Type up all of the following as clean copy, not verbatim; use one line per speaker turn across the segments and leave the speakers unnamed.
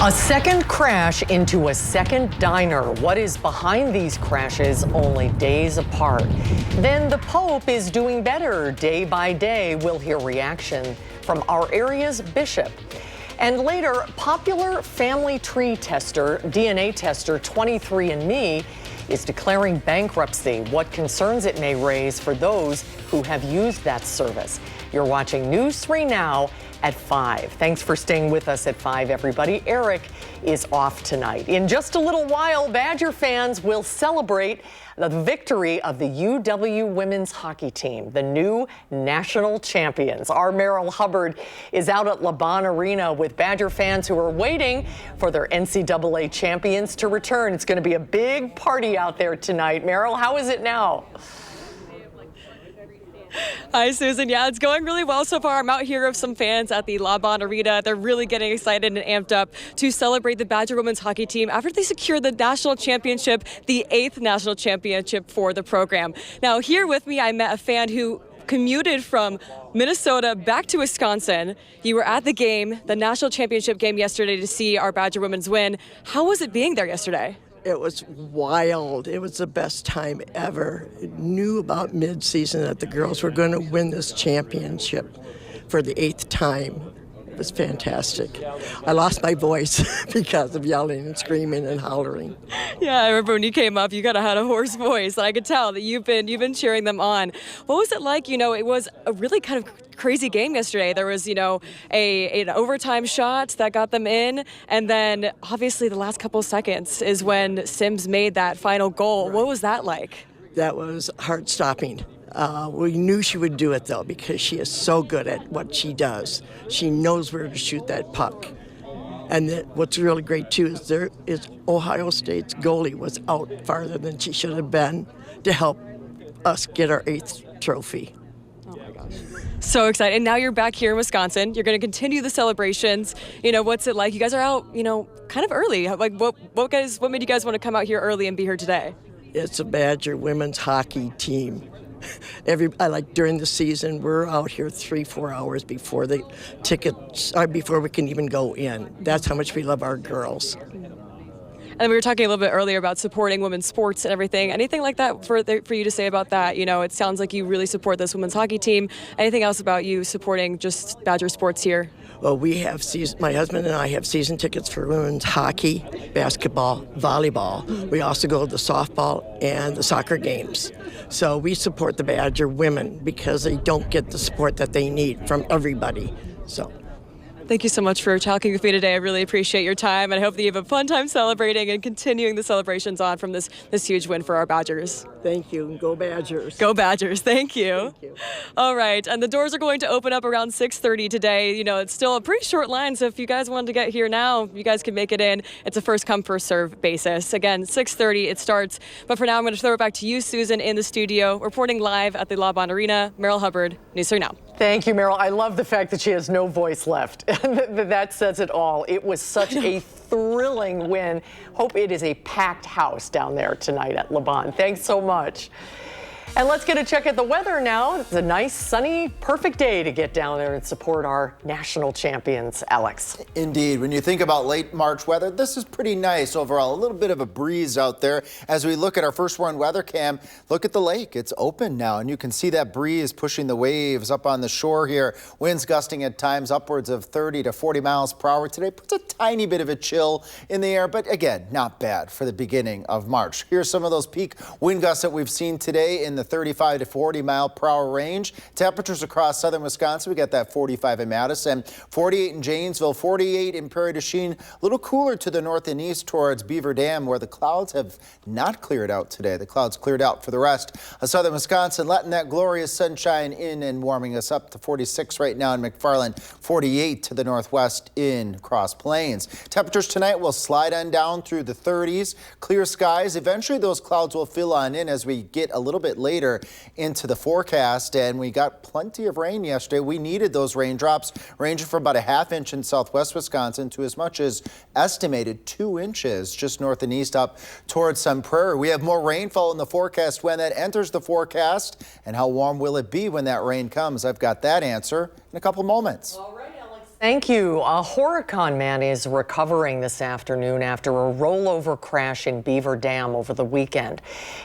A second crash into a second diner. What is behind these crashes only days apart? Then the Pope is doing better day by day. We'll hear reaction from our area's bishop. And later, popular family tree tester, DNA tester 23andMe is declaring bankruptcy. What concerns it may raise for those who have used that service. You're watching News 3 Now at 5. Thanks for staying with us at 5, everybody. Eric is off tonight. In just a little while, Badger fans will celebrate the victory of the UW women's hockey team, the new national champions. Our Merrill Hubbard is out at LaBahn Arena with Badger fans who are waiting for their NCAA champions to return. It's going to be a big party out there tonight. Merrill, how is it now?
Hi, Susan. Yeah, it's going really well so far. I'm out here with some fans at the LaBahn Arena. They're really getting excited and amped up to celebrate the Badger women's hockey team after they secured the national championship, the 8th national championship for the program. Now, here with me, I met a fan who commuted from Minnesota back to Wisconsin. You were at the game, the national championship game yesterday, to see our Badger women's win. How was it being there yesterday?
It was wild. It was the best time ever. Knew about mid-season that the girls were going to win this championship for the 8th time. It was fantastic. I lost my voice because of yelling and screaming and hollering.
Yeah, I remember when you came up, you kind of had a hoarse voice, and I could tell that you've been cheering them on. What was it like? You know, it was a really kind of crazy game yesterday. There was, you know, an overtime shot that got them in, and then obviously the last couple of seconds is when Sims made that final goal. Right. What was that like? That was heart-stopping. We knew she would do it, though, because she is so good at what she does. She knows where to shoot that puck. And what's really great, too, is Ohio State's goalie was out farther than she should have been to help us get our 8th trophy. Oh, my gosh. So excited. And now you're back here in Wisconsin. You're going to continue the celebrations. You know, what's it like? You guys are out, you know, kind of early. Like, what made you guys want to come out here early and be here today? It's a Badger women's hockey team. During the season, we're out here 3-4 hours before the tickets, before we can even go in. That's how much we love our girls. And we were talking a little bit earlier about supporting women's sports and everything. Anything like that for you to say about that? You know, it sounds like you really support this women's hockey team. Anything else about you supporting just Badger sports here? Well, my husband and I have season tickets for women's hockey, basketball, volleyball. We also go to the softball and the soccer games. So we support the Badger women because they don't get the support that they need from everybody. So. Thank you so much for talking with me today. I really appreciate your time, and I hope that you have a fun time celebrating and continuing the celebrations on from this huge win for our Badgers. Thank you. Go Badgers. Go Badgers. Thank you. Thank you. All right. And the doors are going to open up around 6:30 today. You know, it's still a pretty short line, so if you guys wanted to get here now, you guys can make it in. It's a first come, first serve basis. Again, 6:30 it starts. But for now, I'm going to throw it back to you, Susan, in the studio, reporting live at the LaBahn Arena. Merrill Hubbard, News 3 Now.
Thank you, Merrill. I love the fact that she has no voice left. That says it all. It was such a thrilling win. Hope it is a packed house down there tonight at LaBahn. Thanks so much. And let's get a check at the weather now. It's a nice, sunny, perfect day to get down there and support our national champions. Alex.
Indeed. When you think about late March weather, this is pretty nice overall. A little bit of a breeze out there. As we look at our first one weather cam, look at the lake. It's open now, and you can see that breeze pushing the waves up on the shore here. Winds gusting at times upwards of 30 to 40 miles per hour today. Puts a tiny bit of a chill in the air, but again, not bad for the beginning of March. Here's some of those peak wind gusts that we've seen today in the 35 to 40 mile per hour range. Temperatures across southern Wisconsin, we got that 45 in Madison, 48 in Janesville, 48 in Prairie du Chien. A little cooler to the north and east towards Beaver Dam, where the clouds have not cleared out today. The clouds cleared out for the rest of southern Wisconsin, letting that glorious sunshine in and warming us up to 46 right now in McFarland, 48 to the northwest in Cross Plains. Temperatures tonight will slide on down through the 30s, clear skies. Eventually those clouds will fill on in as we get a little bit later into the forecast, and we got plenty of rain yesterday. We needed those raindrops, ranging from about a ½ inch in southwest Wisconsin to as much as estimated 2 inches just north and east up towards Sun Prairie. We have more rainfall in the forecast when that enters the forecast, and how warm will it be when that rain comes? I've got that answer in a couple moments.
All right, Alex. Thank you. A Horicon man is recovering this afternoon after a rollover crash in Beaver Dam over the weekend.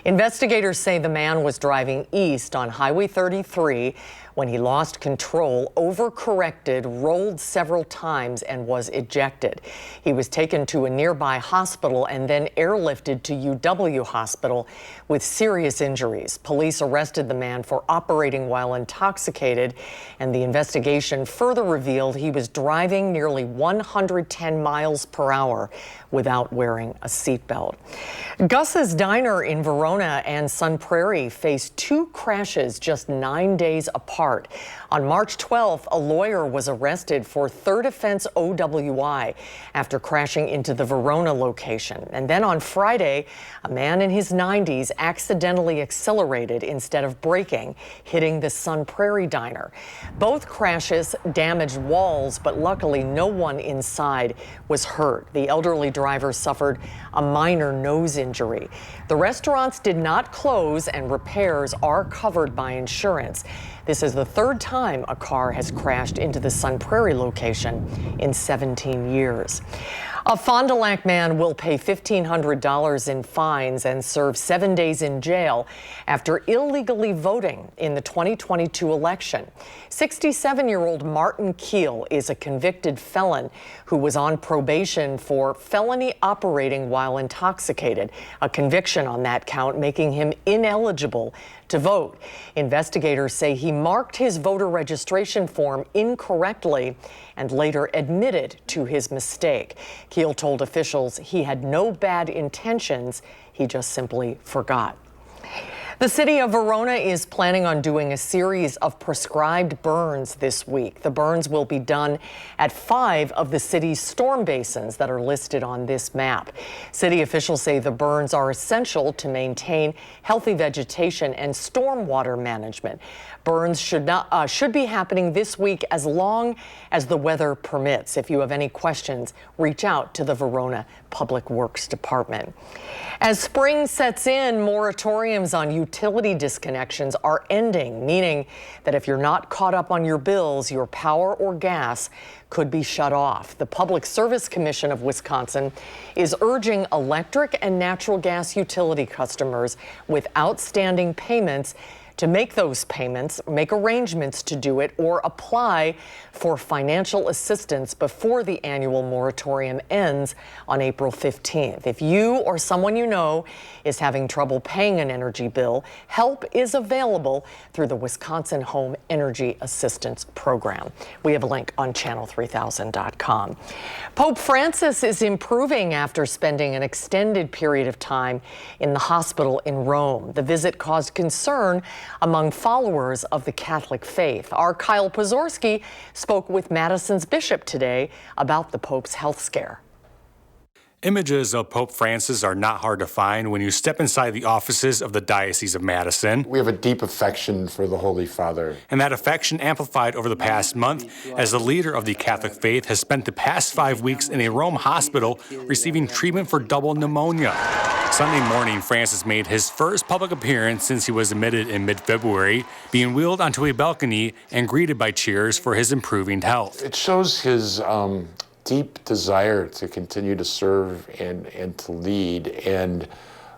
Investigators say the man was driving east on Highway 33 when he lost control, overcorrected, rolled several times, and was ejected. He was taken to a nearby hospital and then airlifted to UW Hospital with serious injuries. Police arrested the man for operating while intoxicated, and the investigation further revealed he was driving nearly 110 miles per hour without wearing a seatbelt. Gus's Diner in Verona and Sun Prairie faced two crashes just 9 days apart. On March 12th, a lawyer was arrested for third offense OWI after crashing into the Verona location. And then on Friday, a man in his 90s accidentally accelerated instead of braking, hitting the Sun Prairie Diner. Both crashes damaged walls, but luckily no one inside was hurt. The elderly driver suffered a minor nose injury. The restaurants did not close and repairs are covered by insurance. This is the third time a car has crashed into the Sun Prairie location in 17 years. A Fond du Lac man will pay $1,500 in fines and serve 7 days in jail after illegally voting in the 2022 election. 67-year-old Martin Keel is a convicted felon who was on probation for felony operating while intoxicated, a conviction on that count making him ineligible to vote. Investigators say he marked his voter registration form incorrectly and later admitted to his mistake. Keel told officials he had no bad intentions, he just simply forgot. The city of Verona is planning on doing a series of prescribed burns this week. The burns will be done at 5 of the city's storm basins that are listed on this map. City officials say the burns are essential to maintain healthy vegetation and stormwater management. Burns should be happening this week as long as the weather permits. If you have any questions, reach out to the Verona Public Works Department. As spring sets in, moratoriums on utility disconnections are ending, meaning that if you're not caught up on your bills, your power or gas could be shut off. The Public Service Commission of Wisconsin is urging electric and natural gas utility customers with outstanding payments to make those payments, make arrangements to do it, or apply for financial assistance before the annual moratorium ends on April 15th. If you or someone you know is having trouble paying an energy bill, help is available through the Wisconsin Home Energy Assistance Program. We have a link on channel3000.com. Pope Francis is improving after spending an extended period of time in the hospital in Rome. The visit caused concern among followers of the Catholic faith. Our Kyle Pozorski spoke with Madison's bishop today about the Pope's health scare.
Images of Pope Francis are not hard to find when you step inside the offices of the Diocese of Madison.
We have a deep affection for the Holy Father.
And that affection amplified over the past month as the leader of the Catholic faith has spent the past 5 weeks in a Rome hospital receiving treatment for double pneumonia. Sunday morning, Francis made his first public appearance since he was admitted in mid-February, being wheeled onto a balcony and greeted by cheers for his improving health.
It shows his deep desire to continue to serve and to lead, and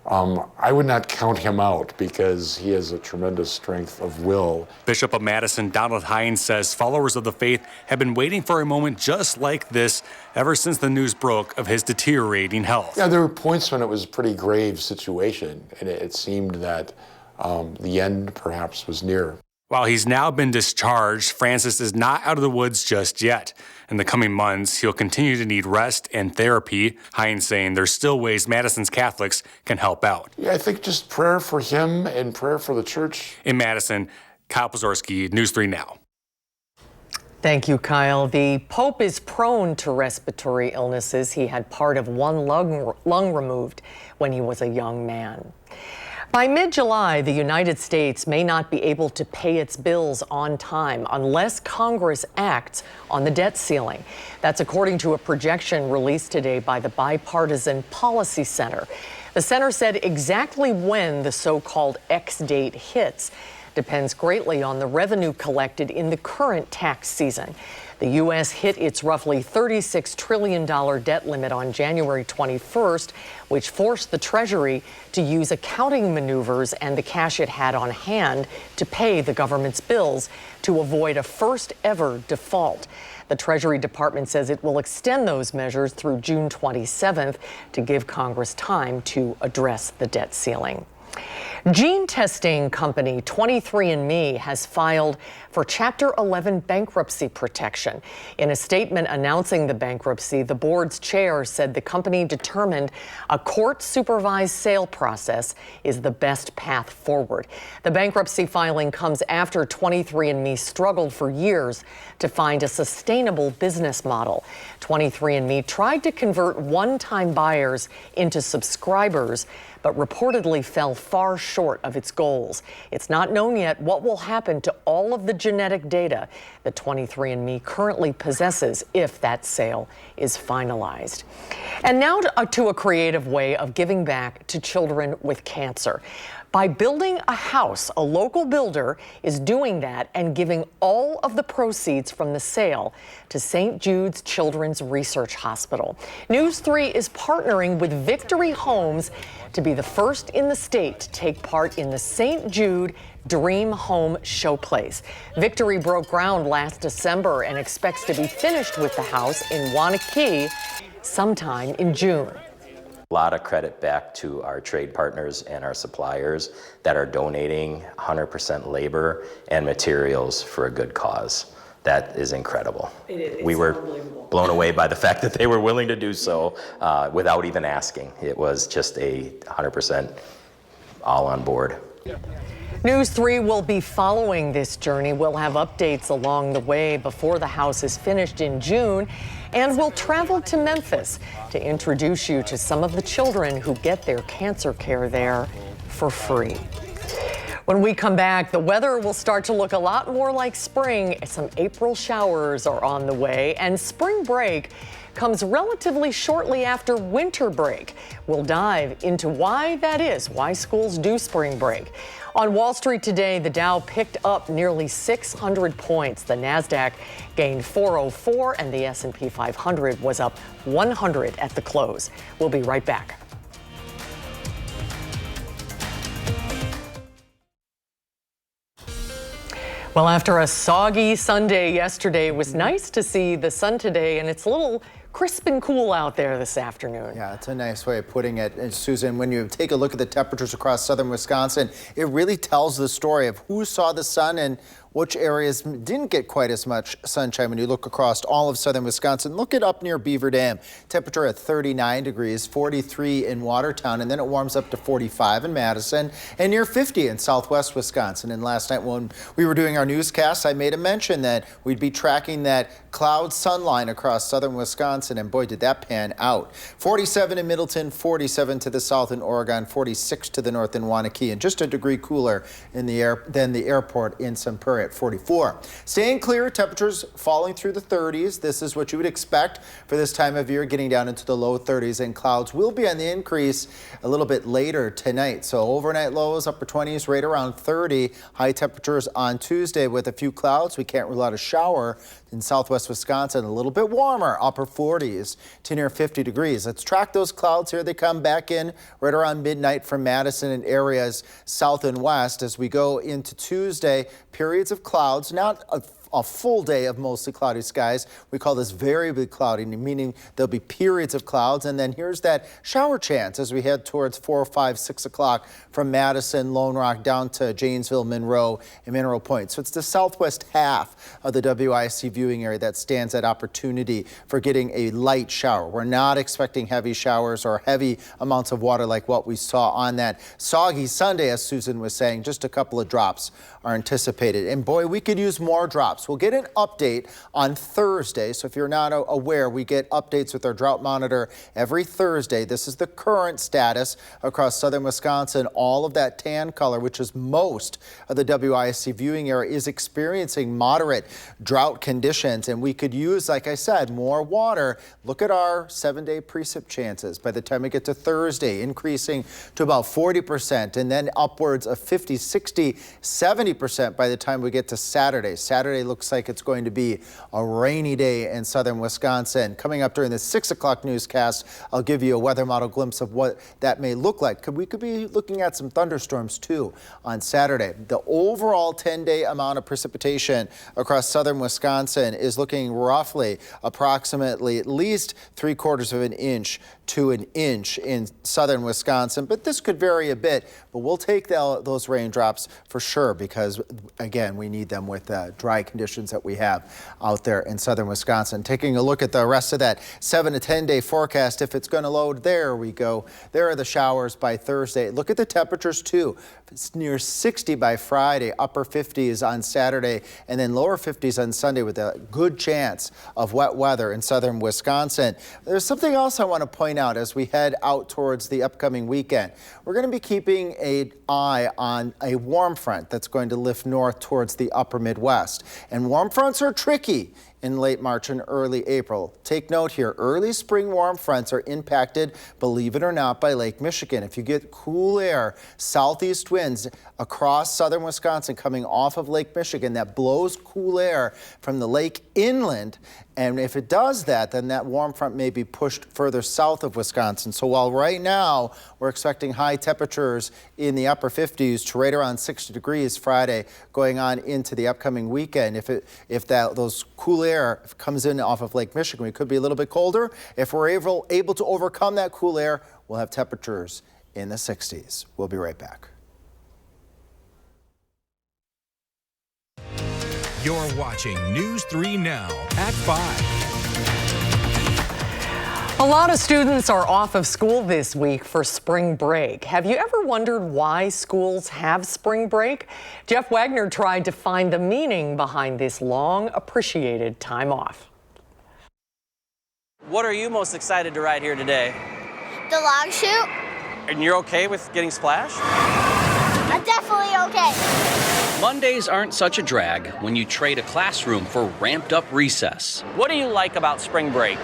I would not count him out because he has a tremendous strength of will.
Bishop of Madison Donald Hines says followers of the faith have been waiting for a moment just like this ever since the news broke of his deteriorating health.
Yeah, there were points when it was a pretty grave situation, and it seemed that the end perhaps was near.
While he's now been discharged, Francis is not out of the woods just yet. In the coming months, he'll continue to need rest and therapy. Hines saying there's still ways Madison's Catholics can help out.
Yeah, I think just prayer for him and prayer for the church.
In Madison, Kyle Pozorski, News 3 Now.
Thank you, Kyle. The Pope is prone to respiratory illnesses. He had part of one lung removed when he was a young man. By mid-July, the United States may not be able to pay its bills on time unless Congress acts on the debt ceiling. That's according to a projection released today by the Bipartisan Policy Center. The center said exactly when the so-called X date hits depends greatly on the revenue collected in the current tax season. The U.S. hit its roughly $36 trillion debt limit on January 21st, which forced the Treasury to use accounting maneuvers and the cash it had on hand to pay the government's bills to avoid a first ever default. The Treasury Department says it will extend those measures through June 27th to give Congress time to address the debt ceiling. Gene testing company 23andMe has filed for Chapter 11 bankruptcy protection. In a statement announcing the bankruptcy, the board's chair said the company determined a court-supervised sale process is the best path forward. The bankruptcy filing comes after 23andMe struggled for years to find a sustainable business model. 23andMe tried to convert one-time buyers into subscribers, but reportedly fell far short of its goals. It's not known yet what will happen to all of the genetic data that 23andMe currently possesses if that sale is finalized. And now to a creative way of giving back to children with cancer. By building a house, a local builder is doing that and giving all of the proceeds from the sale to St. Jude's Children's Research Hospital. News 3 is partnering with Victory Homes to be the first in the state to take part in the St. Jude Dream Home Showplace. Victory broke ground last December and expects to be finished with the house in Wanakee sometime in June.
A lot of credit back to our trade partners and our suppliers that are donating 100% labor and materials for a good cause. That is incredible. We were blown away by the fact that they were willing to do so without even asking. It was just a 100% all on board.
News 3 will be following this journey. We'll have updates along the way before the house is finished in June. And we'll travel to Memphis to introduce you to some of the children who get their cancer care there for free. When we come back, the weather will start to look a lot more like spring. Some April showers are on the way, and spring break comes relatively shortly after winter break. We'll dive into why that is, why schools do spring break. On Wall Street today, the Dow picked up nearly 600 points. The Nasdaq gained 404, and the S&P 500 was up 100 at the close. We'll be right back. Well, after a soggy Sunday yesterday, it was nice to see the sun today, and it's a little crisp and cool out there this afternoon.
Yeah, it's a nice way of putting it. And Susan, when you take a look at the temperatures across southern Wisconsin, it really tells the story of who saw the sun and which areas didn't get quite as much sunshine. When you look across all of southern Wisconsin, look at up near Beaver Dam. Temperature at 39 degrees, 43 in Watertown, and then it warms up to 45 in Madison and near 50 in southwest Wisconsin. And last night when we were doing our newscast, I made a mention that we'd be tracking that cloud sun line across southern Wisconsin, and boy, did that pan out. 47 in Middleton, 47 to the south in Oregon, 46 to the north in Wanakee, and just a degree cooler in the air than the airport in Sun Prairie at 44. Staying clear, temperatures falling through the 30s. This is what you would expect for this time of year, getting down into the low 30s, and clouds will be on the increase a little bit later tonight. So overnight lows, upper 20s, right around 30. High temperatures on Tuesday with a few clouds. We can't rule out a shower in southwest Wisconsin. A little bit warmer, upper 40s to near 50 degrees. Let's track those clouds. Here they come back in right around midnight from Madison and areas south and west as we go into Tuesday. Periods of clouds, not a full day of mostly cloudy skies. We call this variably cloudy, meaning there'll be periods of clouds. And then here's that shower chance as we head towards 4, 5, 6 o'clock from Madison, Lone Rock down to Janesville, Monroe, and Mineral Point. So it's the southwest half of the WISC viewing area that stands that opportunity for getting a light shower. We're not expecting heavy showers or heavy amounts of water like what we saw on that soggy Sunday, as Susan was saying. Just a couple of drops are anticipated. And boy, we could use more drops. We'll get an update on Thursday. So if you're not aware, we get updates with our drought monitor every Thursday. This is the current status across southern Wisconsin. All of that tan color, which is most of the WISC viewing area, is experiencing moderate drought conditions. And we could use, like I said, more water. Look at our 7-day precip chances. By the time we get to Thursday, increasing to about 40%, and then upwards of 50, 60, 70% by the time we get to Saturday. Saturday looks like it's going to be a rainy day in southern Wisconsin. Coming up during the 6 o'clock newscast, I'll give you a weather model glimpse of what that may look like. We could be looking at some thunderstorms too on Saturday. The overall 10-day amount of precipitation across southern Wisconsin is looking roughly approximately at least 3/4 of an inch to an inch in southern Wisconsin, but this could vary a bit. But we'll take those raindrops for sure because, again, we need them with the dry conditions that we have out there in southern Wisconsin. Taking a look at the rest of that 7 to 10-day forecast, if it's going to load, there we go. There are the showers by Thursday. Look at the temperatures too. It's near 60 by Friday, upper 50s on Saturday, and then lower 50s on Sunday with a good chance of wet weather in southern Wisconsin. There's something else I want to point out as we head out towards the upcoming weekend. We're going to be keeping an eye on a warm front that's going to lift north towards the upper Midwest. And warm fronts are tricky in late March and early April. Take note here, early spring warm fronts are impacted, believe it or not, by Lake Michigan. If you get cool air, southeast winds across southern Wisconsin coming off of Lake Michigan, that blows cool air from the lake inland. And if it does that, then that warm front may be pushed further south of Wisconsin. So while right now we're expecting high temperatures in the upper 50s to right around 60 degrees Friday going on into the upcoming weekend, if those cool air comes in off of Lake Michigan, we could be a little bit colder. If we're able to overcome that cool air, we'll have temperatures in the 60s. We'll be right back.
You're watching News 3 Now at 5.
A lot of students are off of school this week for spring break. Have you ever wondered why schools have spring break? Jeff Wagner tried to find the meaning behind this long appreciated time off.
What are you most excited to ride here today?
The log chute.
And you're okay with getting splashed?
I'm definitely okay.
Mondays aren't such a drag when you trade a classroom for ramped up recess.
What do you like about spring break?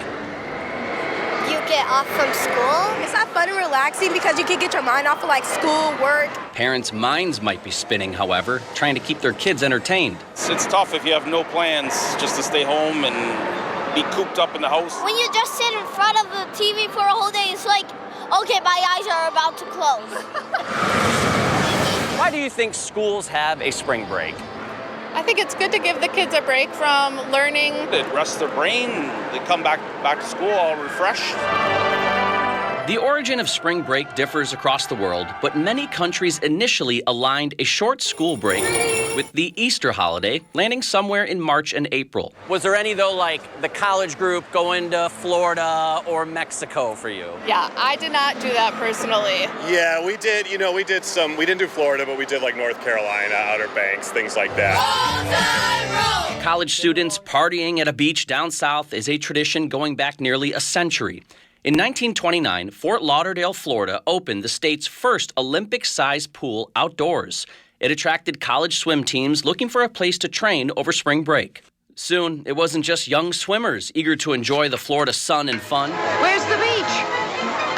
You get off from school.
It's not fun and relaxing because you can get your mind off of like school, work.
Parents' minds might be spinning, however, trying to keep their kids entertained.
It's tough if you have no plans just to stay home and be cooped up in the house.
When you just sit in front of the TV for a whole day, it's like, okay, my eyes are about to close.
Why do you think schools have a spring break?
I think it's good to give the kids a break from learning.
They rest their brain, they come back to school all refreshed.
The origin of spring break differs across the world, but many countries initially aligned a short school break with the Easter holiday, landing somewhere in March and April.
Was there any, though, like the college group going to Florida or Mexico for you?
Yeah, I did not do that personally.
Yeah, we did. We did some. We didn't do Florida, but we did like North Carolina, Outer Banks, things like that.
College students partying at a beach down south is a tradition going back nearly a century. In 1929, Fort Lauderdale, Florida, opened the state's first Olympic-sized pool outdoors. It attracted college swim teams looking for a place to train over spring break. Soon, it wasn't just young swimmers eager to enjoy the Florida sun and fun.
Where's the beach?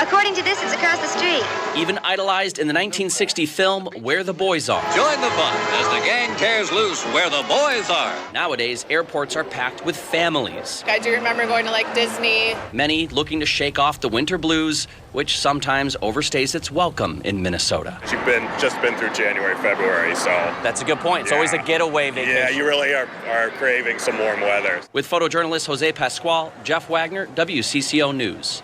According to this, it's across the street.
Even idolized in the 1960 film Where the Boys Are.
Join the fun as the gang tears loose where the boys are.
Nowadays, airports are packed with families.
I do remember going to like Disney.
Many looking to shake off the winter blues, which sometimes overstays its welcome in Minnesota.
She's just been through January, February, so.
That's a good point. It's always a getaway vacation.
Yeah, you really are craving some warm weather.
With photojournalist Jose Pascual, Jeff Wagner, WCCO News.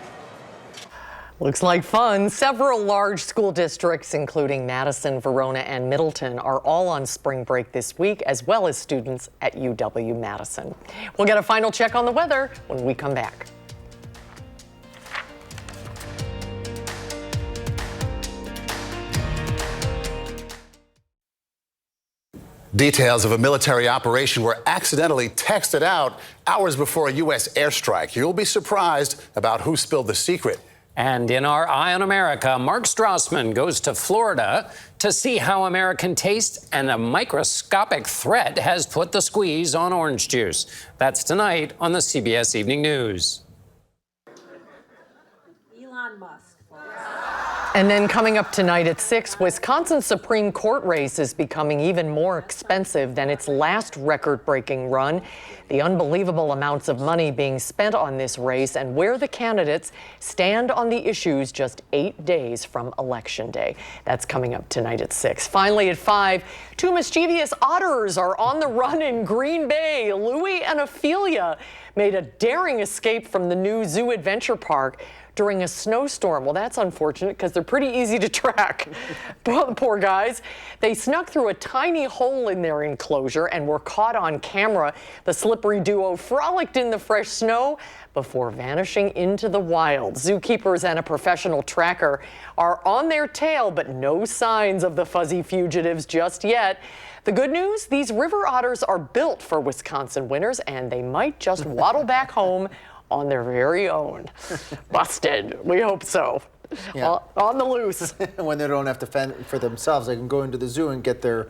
Looks like fun. Several large school districts, including Madison, Verona, and Middleton, are all on spring break this week, as well as students at UW-Madison. We'll get a final check on the weather when we come back.
Details of a military operation were accidentally texted out hours before a U.S. airstrike. You'll be surprised about who spilled the secret.
And in our Eye on America, Mark Strassman goes to Florida to see how American taste and a microscopic threat has put the squeeze on orange juice. That's tonight on the CBS Evening News.
Elon Musk.
And then coming up tonight at 6, Wisconsin's Supreme Court race is becoming even more expensive than its last record-breaking run. The unbelievable amounts of money being spent on this race and where the candidates stand on the issues just 8 days from Election Day. That's coming up tonight at 6. Finally at 5, 2 mischievous otters are on the run in Green Bay. Louie and Ophelia made a daring escape from the new Zoo Adventure Park during a snowstorm. Well, that's unfortunate because they're pretty easy to track. Poor guys. They snuck through a tiny hole in their enclosure and were caught on camera. The slippery duo frolicked in the fresh snow before vanishing into the wild. Zookeepers and a professional tracker are on their tail, but no signs of the fuzzy fugitives just yet. The good news, these river otters are built for Wisconsin winters, and they might just waddle back home on their very own. Busted. We hope so.
Yeah.
On the loose.
When they don't have to fend for themselves, they can go into the zoo and get their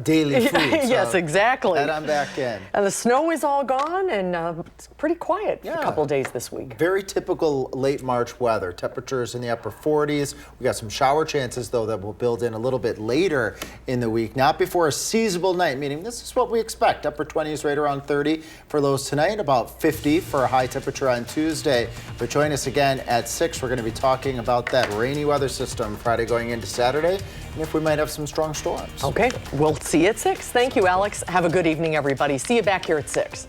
daily food.
Yes,
so
exactly.
Head on back in.
And the snow is all gone, and it's pretty quiet for a couple of days this week.
Very typical late March weather. Temperatures in the upper 40s. We got some shower chances, though, that will build in a little bit later in the week. Not before a seasonable night, meaning this is what we expect. Upper 20s right around 30 for lows tonight, about 50 for a high temperature on Tuesday. But join us again at 6. We're going to be talking about that rainy weather system Friday going into Saturday, and if we might have some strong storms.
Okay, we'll see you at 6. Thank you, Alex. Have a good evening, everybody. See you back here at 6.